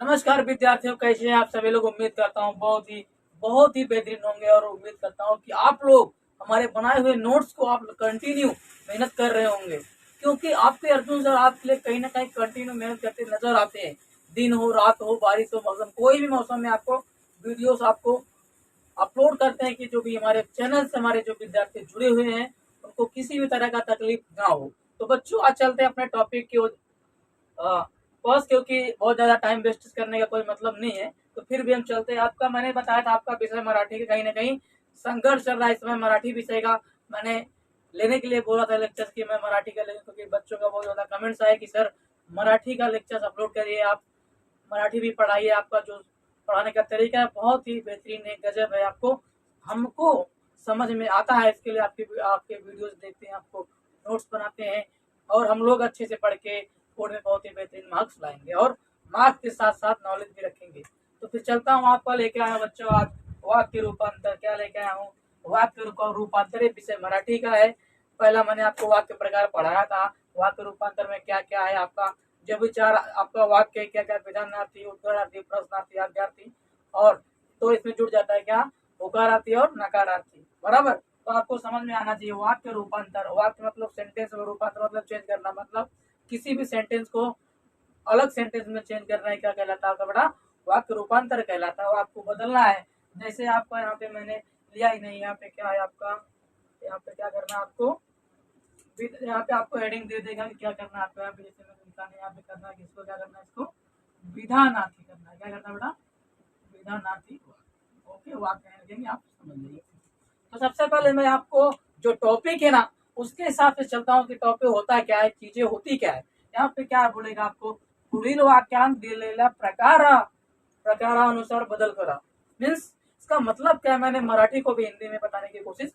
नमस्कार विद्यार्थियों, कैसे हैं आप सभी लोग। उम्मीद करता हूँ बहुत ही बेहतरीन होंगे और उम्मीद करता हूँ कि आप लोग हमारे बनाए हुए नोट्स को आप कंटिन्यू मेहनत कर रहे होंगे, क्योंकि आपके अर्जुन सर आपके लिए कहीं ना कहीं कंटिन्यू मेहनत करते नजर आते हैं। दिन हो, रात हो, बारिश हो, मौसम कोई भी मौसम में आपको वीडियोस आपको अपलोड करते हैं कि जो भी हमारे चैनल से हमारे जो विद्यार्थी जुड़े हुए हैं उनको किसी भी तरह का तकलीफ ना हो। तो बच्चों, आज चलते हैं अपने टॉपिक की बस, क्योंकि बहुत ज्यादा टाइम वेस्ट करने का कोई मतलब नहीं है, तो फिर भी हम चलते हैं। आपका मैंने बताया था आपका विषय मराठी का कहीं ना कहीं संघर्ष चल रहा है इस समय मराठी विषय का। मैंने लेने के लिए बोला था लेक्चर कि मैं मराठी का लेने, क्योंकि बच्चों का बहुत ज्यादा कमेंट्स आया कि सर मराठी का लेक्चर अपलोड करिए, आप मराठी भी पढ़ाइए। आपका जो पढ़ाने का तरीका है बहुत ही बेहतरीन है, गजब है। आपको हमको समझ में आता है, इसके लिए आपके आपके वीडियोस देखते हैं, आपको नोट्स बनाते हैं और हम लोग अच्छे से पढ़ के बोर्ड में बहुत ही बेहतरीन मार्क्स लाएंगे और मार्क्स के साथ साथ नॉलेज भी रखेंगे। तो फिर चलता हूँ, आपका लेके आया बच्चों आज वाक्य रूपांतर। क्या लेके आया हूँ? वाक्य रूपांतर विषय मराठी का है। पहला मैंने आपको वाक्य प्रकार पढ़ाया था। वाक्य रूपांतर में क्या क्या है आपका, जब विचार आपका वाक्य क्या क्या, विधानार्थी, उद्गारार्थी, प्रश्नार्थी, आज्ञार्थी, और तो इसमें जुड़ जाता है क्या, उकारार्थी और नकारार्थी। बराबर, तो आपको समझ में आना चाहिए वाक्य रूपांतर। वाक्य मतलब सेंटेंस में, रूपांतर मतलब चेंज करना, मतलब किसी भी सेंटेंस को अलग सेंटेंस में चेंज करना है, क्या कहलाता है आपका बेटा, वाक्य रूपांतर कहलाता है। वो आपको बदलना है। जैसे आपका यहाँ पे मैंने लिया ही नहीं, यहाँ पे क्या है आपका, यहाँ पे क्या करना है आपको, यहाँ पे आपको हेडिंग दे देगा कि क्या करना है आपको। यहाँ पे जैसे मैंने लिखा है, यहाँ पे करना है किसको, क्या करना है इसको, विधानार्थी करना है। क्या करना है बेटा, विधानार्थी। ओके, वाक्य लिखेंगे, आप समझ लीजिए। तो सबसे पहले मैं आपको जो टॉपिक है ना उसके हिसाब से चलता हूँ कि टॉपिक होता क्या है, चीजें होती क्या है। यहाँ पे क्या बोलेगा आपको, पुढील वाक्यांत दिलेल्या प्रकारानुसार बदल करा। मीन्स इसका मतलब क्या है, मैंने मराठी को भी हिंदी में बताने की कोशिश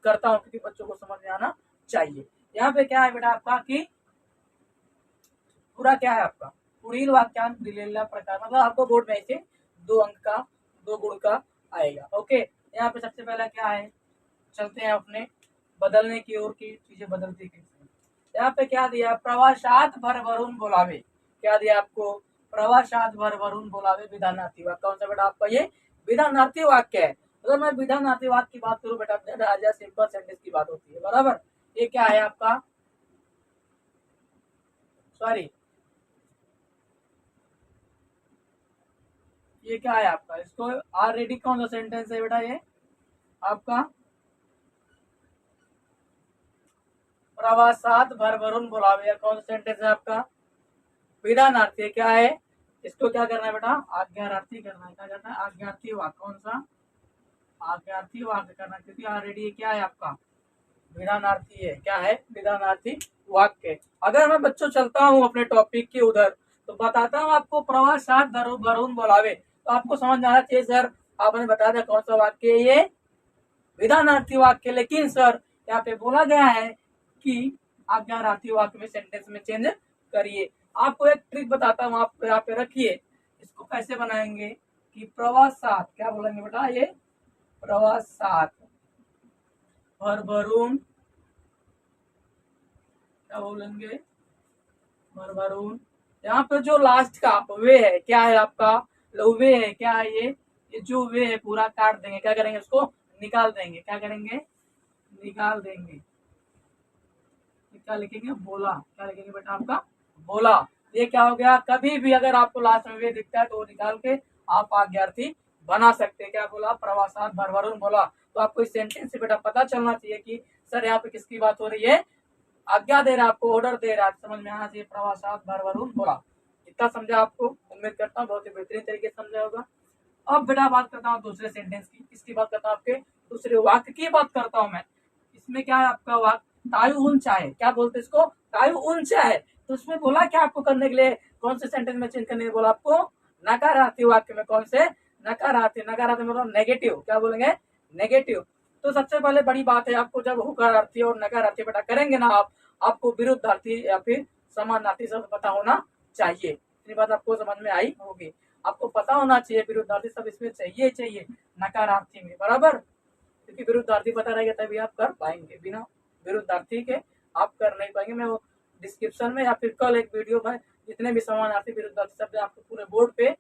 करता हूँ क्योंकि बच्चों को समझ में आना चाहिए। यहाँ पे क्या है बेटा आपका कि पूरा क्या है आपका, पुढील वाक्यांत दिलेला प्रकार, मतलब आपको बोर्ड में ऐसे 2 अंक का 2 गुण का आएगा। ओके, यहाँ पे सबसे पहला क्या है, चलते हैं अपने बदलने की ओर की चीजें बदलती कैसे। यहाँ पे क्या दिया, प्रवासात भरभरून बोलावे। क्या दिया आपको, प्रवासात भरभरून बोलावे विधानार्थी वाक्य। कौन सा बेटा आपका ये विधानार्थी वाक्य है। अगर मैं विधानार्थी वाक्य की बात करूँ बेटा, आज सिंपल सेंटेंस की बात होती है। बराबर, ये क्या है आपका, सॉरी, ये क्या है आपका, इसको ऑलरेडी कौन सा सेंटेंस है बेटा, ये आपका प्रवासात भरभरून बोलावे। कौन सा सेंटेंस है आपका, विधानार्थी। क्या है, इसको क्या करना है बेटा, आज्ञार्थी करना है। क्या करना है, आज्ञार्थी वाक्य। कौन सा, आज्ञार्थी वाक्य करना, क्योंकि ऑलरेडी क्या है आपका विधानार्थी है। क्या है, विधानार्थी वाक्य। अगर मैं बच्चों चलता हूँ अपने टॉपिक के उधर, तो बताता हूँ आपको प्रवासात भरून बोलावे, तो आपको समझ आना चाहिए सर आपने बता दिया कौन सा वाक्य है ये, विधानार्थी वाक्य। लेकिन सर यहाँ पे बोला गया है कि आज्ञार्थी वाक्य में सेंटेंस में चेंज करिए। आपको एक ट्रिक बताता हूँ, आप यहाँ पे रखिए। इसको कैसे बनाएंगे कि प्रवासात, क्या बोलेंगे बेटा, ये प्रवासात भरभरून, क्या बोलेंगे, भरभरून। यहाँ पे जो लास्ट का वे है, क्या है आपका, वे है। क्या है ये जो वे है पूरा काट देंगे। क्या करेंगे, उसको निकाल देंगे। क्या करेंगे, निकाल देंगे। क्या लिखेंगे, बोला। क्या लिखेंगे बेटा आपका, बोला। ये क्या हो गया, कभी भी अगर आपको लास्ट में वे दिखता है तो वो निकाल के आप आज्ञार्थी बना सकते हैं। क्या बोला, प्रवासात भरभरून बोला। तो आपको इस सेंटेंस से बेटा पता चलना चाहिए कि सर यहाँ पे किसकी बात हो रही है, आज्ञा दे रहा है आपको, ऑर्डर दे रहा है। समझ में आना चाहिए, प्रवासात भरभरून बोला। इतना समझा आपको, उम्मीद करता हूँ बहुत ही बेहतरीन तरीके से समझा होगा। अब बेटा बात करता हूँ दूसरे सेंटेंस की, किसकी बात करता हूँ, आपके दूसरे वाक्य की बात करता हूँ मैं। इसमें क्या है आपका वाक्य, तायु ऊंचा है। क्या बोलते इसको, तायु ऊंचा है। तो उसमें बोला क्या आपको करने के लिए, कौन से सेंटेंस में चेंज करने के लिए बोला आपको, नकारार्थी वाक्य में। कौन से, नकारार्थी। नकारार्थी मतलब नेगेटिव। क्या बोलेंगे, नेगेटिव। तो सबसे पहले बड़ी बात है, आपको जब होकारार्थी और नकारार्थी बेटा करेंगे ना आप, आपको विरुद्धार्थी या फिर समानार्थी शब्द पता होना चाहिए। इतनी बात आपको समझ में आई होगी। आपको पता होना चाहिए विरुद्धार्थी शब्द इसमें चाहिए चाहिए नकारार्थी में। बराबर, क्योंकि विरुद्धार्थी पता रहेगा तभी आप कर पाएंगे, बिना विरुद्धार्थी के आप कर नहीं पाएंगे। मैं वो डिस्क्रिप्शन में या फिर कल एक वीडियो में जितने भी समानार्थी विरुद्धार्थी शब्द आपको पूरे बोर्ड पे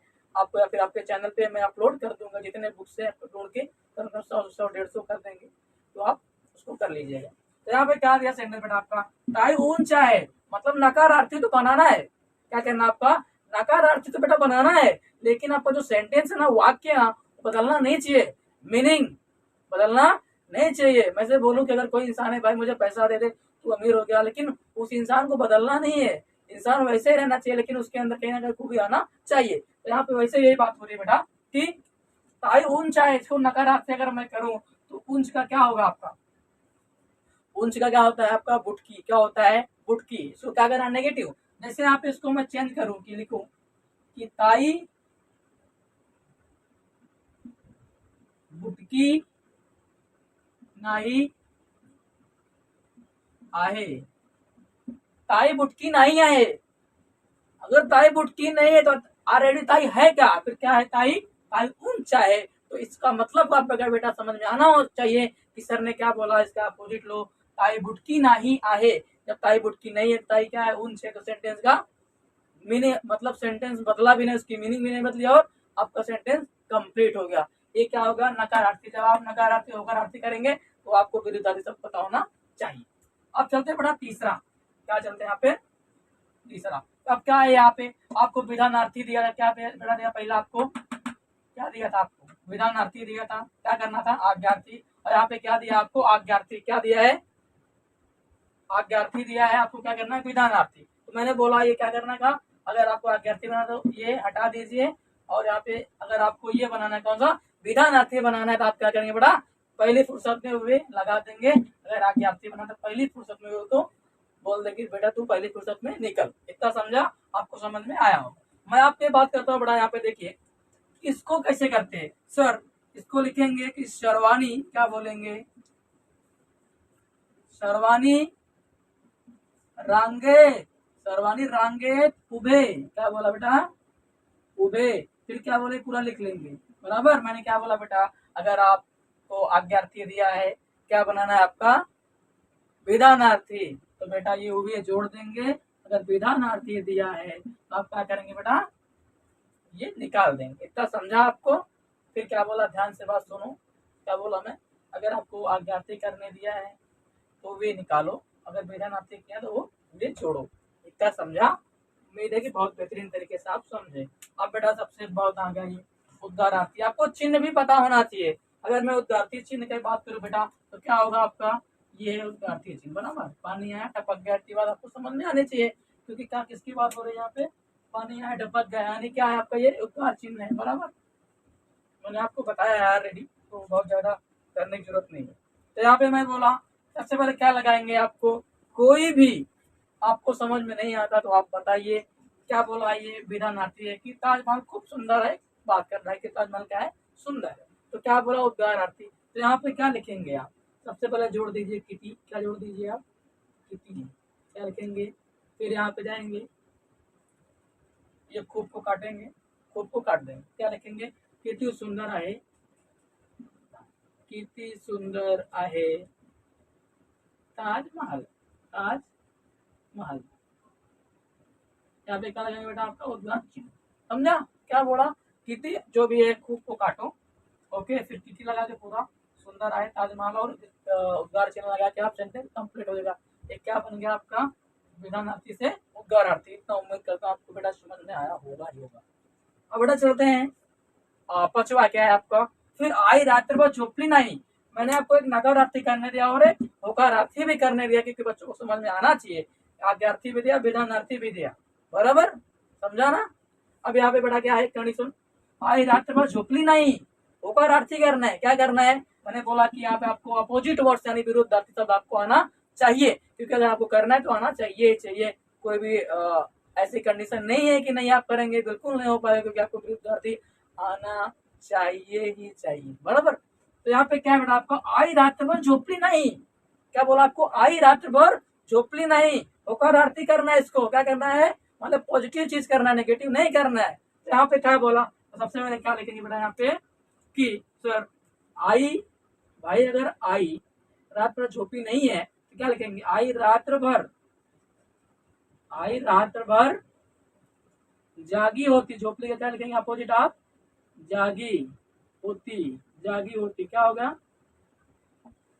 चैनल पे मैं अपलोड कर दूंगा, जितने बुक्स है ढूंढ के 100-150 कर देंगे, तो आप उसको कर लीजिएगा। तो यहाँ पे क्या दिया सेंटेंस बेटा आपका, ताई ऊंचा है, मतलब नकारार्थी तो बनाना है। क्या करना आपका, नकारार्थी तो बेटा बनाना है, लेकिन आपका जो सेंटेंस है ना, वाक्य ना, बदलना नहीं चाहिए, मीनिंग बदलना नहीं चाहिए। मैं से बोलूं कि अगर कोई इंसान है, भाई मुझे पैसा दे दे तू अमीर हो गया, लेकिन उस इंसान को बदलना नहीं है, इंसान वैसे ही रहना चाहिए, लेकिन उसके अंदर कहीं ना कहीं खूबी आना चाहिए। तो यहाँ पे वैसे यही बात हो रही है बेटा कि ताई ऊंचा है, इसको नकारार्थी अगर मैं करूं तो ऊंच का क्या होगा आपका, ऊंच का क्या होता है आपका, बुटकी, क्या होता है, बुटकी। इसको क्या करना, नेगेटिव। जैसे यहाँ पे इसको मैं चेंज करूं कि लिखूं कि ताई बुटकी नाही आहे, ताई बुटकी नहीं आहे। अगर ताई बुटकी नहीं है तो ऑलरेडी ताई है क्या, फिर क्या है, ताई, ताई ऊंचा है। तो इसका मतलब आपका बेटा समझ में आना चाहिए कि सर ने क्या बोला, इसका अपोजिट लो, ताई बुटकी नहीं आहे। जब ताई बुटकी नहीं है, ताई क्या है, ऊंच है, तो सेंटेंस का मीनिंग, मतलब सेंटेंस बदला भी नहीं, उसकी मीनिंग भी नहीं बदली, और आपका सेंटेंस कंप्लीट हो गया। ये क्या होगा, नकारार्थी। जब आप नकारार्थी होकारार्थी करेंगे तो आपको विरुद्धार्थी सब पता होना चाहिए। अब चलते हैं बेटा तीसरा, क्या चलते हैं यहाँ पे तीसरा। अब क्या है यहाँ पे, आपको विधानार्थी दिया था, क्या बेटा दिया, पहला आपको क्या दिया था, आपको विधानार्थी दिया था, क्या करना था, आज्ञार्थी। और यहाँ पे क्या दिया आपको, आज्ञार्थी। क्या दिया है, आज्ञार्थी दिया है, आपको क्या करना है, विधानार्थी। तो मैंने बोला ये क्या करना था, अगर आपको आज्ञार्थी बनाना तो ये हटा दीजिए, और यहाँ पे अगर आपको ये बनाना है, कौन सा, विधानार्थी बनाना है, तो आप क्या करेंगे बेटा, पहली फुर्सत में हुए लगा देंगे। अगर आज्ञार्थी बनाना तो पहली फुर्सत में हो तो बोल देंगे बेटा तू पहली फुर्सत में निकल। इतना समझा, आपको समझ में आया हो। मैं आपसे बात करता हूँ बेटा, यहाँ पे देखिए इसको कैसे करते हैं सर। इसको लिखेंगे कि शर्वानी, क्या बोलेंगे, शर्वानी रांगे, शर्वानी रांगे उबे, क्या बोला बेटा, उबे। फिर क्या बोले, पूरा लिख लेंगे, बराबर। मैंने क्या बोला बेटा, अगर आपको आज्ञार्थी दिया है, क्या बनाना है आपका, विधानार्थी, तो बेटा ये उबे जोड़ देंगे। अगर विधानार्थी दिया है तो आप क्या करेंगे बेटा, ये निकाल देंगे। इतना समझा आपको। फिर क्या बोला, ध्यान से बात सुनो, क्या बोला मैं, अगर आपको आज्ञार्थी करने दिया है तो वे निकालो, अगर विधानार्थी किया तो वो वे छोड़ो। इतना समझा, उम्मीद है कि बहुत बेहतरीन तरीके से आप समझे। अब बेटा सबसे बहुत आ गई उद्गारार्थी, आपको चिन्ह भी पता होना चाहिए। अगर मैं उद्गारार्थी चिन्ह की बात करूं बेटा, तो क्या होगा आपका, ये है उद्गारार्थी चिन्ह, बराबर। पानी आया टपक गया की बात आपको समझ में आनी चाहिए, क्योंकि क्या किसकी बात हो रही है यहाँ पे, पानी आया टपक गया, यानी क्या है आपका, ये उद्गार चिन्ह है, बराबर। मैंने आपको बताया है ऑलरेडी, तो बहुत ज्यादा करने की जरूरत नहीं है। तो यहाँ पे मैं बोला सबसे पहले क्या लगाएंगे, आपको कोई भी आपको समझ में नहीं आता तो आप बताइए। क्या बोला, ये विधानार्थी है कि ताजमहल खूब सुंदर है, बात कर रहा है कि ताजमहल क्या है, सुंदर है। तो क्या बोला, उद्गारार्थी। तो यहाँ पे क्या लिखेंगे आप, सबसे पहले जोड़ दीजिए किटी, क्या जोड़ दीजिए आप, किटी, क्या लिखेंगे। फिर यहाँ पे जाएंगे, ये खूब को काटेंगे, खूब को काट देंगे, क्या लिखेंगे, किती सुंदर आहे, किती सुंदर आहे ताजमहल, ताजमहल। यहाँ पे क्या लगेगा बेटा, आपका उद्गार चिन्ह। समझा, क्या बोला, किती जो भी है खूब को काटो, ओके। फिर किती लगा के पूरा सुंदर आए ताजमहल, और उद्गार चिन्ह लगा के आप सेंटेंस कंप्लीट हो जाएगा। एक क्या बन गया आपका, विधानार्थी से उद्गारार्थी। इतना उम्मीद करता हूँ आपको बेटा समझ में आया होगा ही होगा। अब बेटा चलते हैं, पचवा क्या है आपका, फिर आई रात्र भर झोपड़ी नहीं। मैंने आपको एक नकारार्थी करने दिया और एक होकारार्थी भी करने दिया, क्योंकि बच्चों को समझ में आना चाहिए। आज्ञार्थी भी दिया, विधानार्थी भी दिया, बराबर, समझा ना। अब यहाँ पे बेटा क्या है कंडीशन, आई रात्र भर झोपड़ी नहीं, होकारार्थी करना है। क्या करना है, मैंने बोला कि यहाँ पे आपको अपोजिट वर्ड्स यानी विरुद्धार्थी शब्द आपको आना चाहिए, क्योंकि अगर आपको करना है तो आना चाहिए। कोई भी ऐसी कंडीशन नहीं है कि नहीं आप करेंगे, बिल्कुल नहीं हो पाएगा, क्योंकि आपको विरुद्धार्थी आना चाहिए ही चाहिए, बराबर। तो यहाँ पे क्या है बेटा, आपको आई रात भर झोपड़ी नहीं, क्या बोला आपको, आई रात भर झोपड़ी नहीं, होकारार्थी करना है। इसको क्या करना है, मतलब पॉजिटिव चीज करना है, नेगेटिव नहीं करना है। तो यहाँ पे क्या बोला, तो सबसे पहले क्या लिखेंगे बेटा यहाँ पे कि सर आई, भाई अगर आई रात भर झोपड़ी नहीं है तो क्या लिखेंगे, आई रात्र भर, आई रात्र भर जागी होती। झोपड़ी का क्या लिखेंगे अपोजिट आप, जागी होती, जागी होती, क्या हो गया?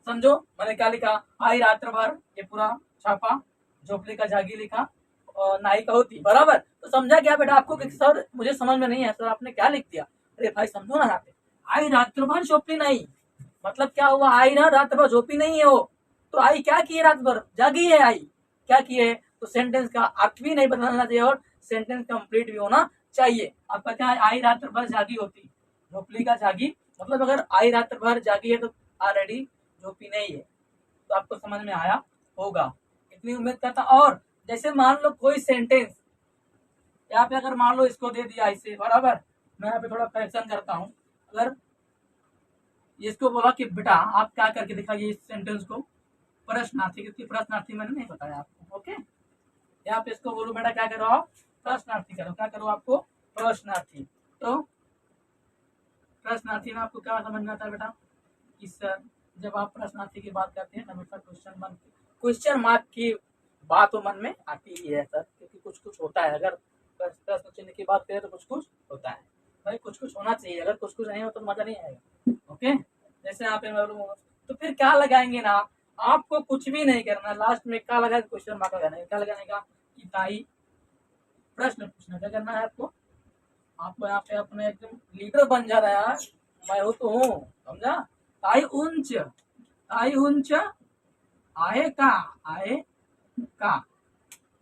समझो मैंने क्या लिखा, आई रात्र भर, ये पूरा छापा, झोपड़ी का जागी लिखा, और नाई का होती, बराबर। तो समझा क्या बेटा आपको कि सर मुझे समझ में नहीं है सर आपने क्या लिख दिया? अरे भाई समझो ना, यहाँ पे आई रात्र भर झोपड़ी नहीं, मतलब क्या हुआ, आई ना रात भर झोपी नहीं है वो, तो आई क्या की है, रात भर जागी है आई, क्या की है? तो सेंटेंस का अर्थ भी नहीं बदलना चाहिए और सेंटेंस कंप्लीट भी होना चाहिए। आपका क्या है, आई रात भर जागी होती, झोपड़ी का जागी, मतलब अगर आई रात भर जागी है तो ऑलरेडी झोपी नहीं है। तो आपको समझ में आया होगा, इतनी उम्मीद करता। और जैसे मान लो कोई सेंटेंस यहाँ पे अगर मान लो इसको दे दिया ऐसे, बराबर, मैं यहाँ पे थोड़ा करेक्शन करता हूँ। अगर इसको बोला कि बेटा आप क्या करके दिखाइए इस सेंटेंस को, प्रश्नार्थी, क्योंकि प्रश्नार्थी मैंने नहीं बताया आपको, ओके। यहाँ पे इसको बोलो बेटा क्या करो आप, प्रश्नार्थी करो, क्या करो आपको, प्रश्नार्थी। तो प्रश्नार्थी में आपको क्या समझ में आता है बेटा कि सर जब आप प्रश्नार्थी की बात करते हैं हमेशा क्वेश्चन मार्क की बात तो मन में आती ही है सर, क्योंकि कुछ कुछ होता है, अगर प्रश्न चिन्ह की बात करें तो कुछ कुछ होता है भाई, कुछ कुछ होना चाहिए, अगर कुछ कुछ नहीं हो तो मजा नहीं आएगा, ओके। जैसे यहाँ पे तो फिर क्या लगाएंगे ना, आपको कुछ भी नहीं करना, लास्ट में क्या लगाएंगे, क्वेश्चन मार्क लगाना है, क्या लगाने का कि ताई प्रश्न पूछना, क्या करना है आपको, आपको यहाँ पे अपने एकदम लीडर बन जा रहा है यार, मैं हूँ तो हूँ, समझा। ताई उंच आए का, आए का,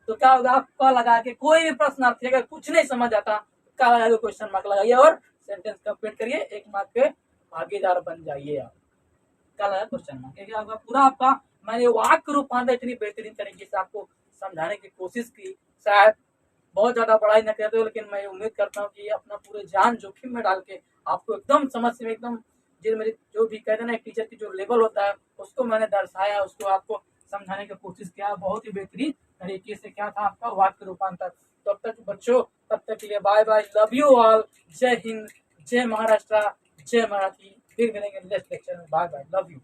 तो क्या होगा, आपका लगा के कोई भी प्रश्नार्थी अगर कुछ नहीं समझ आता, क्या लगा के क्वेश्चन मार्क लगाइए और सेंटेंस कंप्लीट करिए, 1 मार्क के भागीदार बन जाइए आप। क्या लगा क्वेश्चन मार्क, क्योंकि आपका पूरा आपका मैंने वाक्य रूपांतर इतनी बेहतरीन तरीके से आपको समझाने की कोशिश की, शायद बहुत ज्यादा पढ़ाई न करते हो, लेकिन मैं उम्मीद करता हूँ कि अपना पूरे जान जोखिम में डाल के आपको एकदम समझ में एकदम जो मेरी जो भी कहते हैं ना एक टीचर की जो लेवल होता है उसको मैंने दर्शाया, उसको आपको समझाने की कोशिश किया बहुत ही बेहतरीन तरीके से। क्या था आपका वाक्य रूपांतर। तो अब तक बच्चों, तब तक के लिए bye bye, love you all, जय हिंद, जय महाराष्ट्र, जय मराठी, फिर मिलेंगे नेक्स्ट लेक्चर में, बाय बाय, लव यू।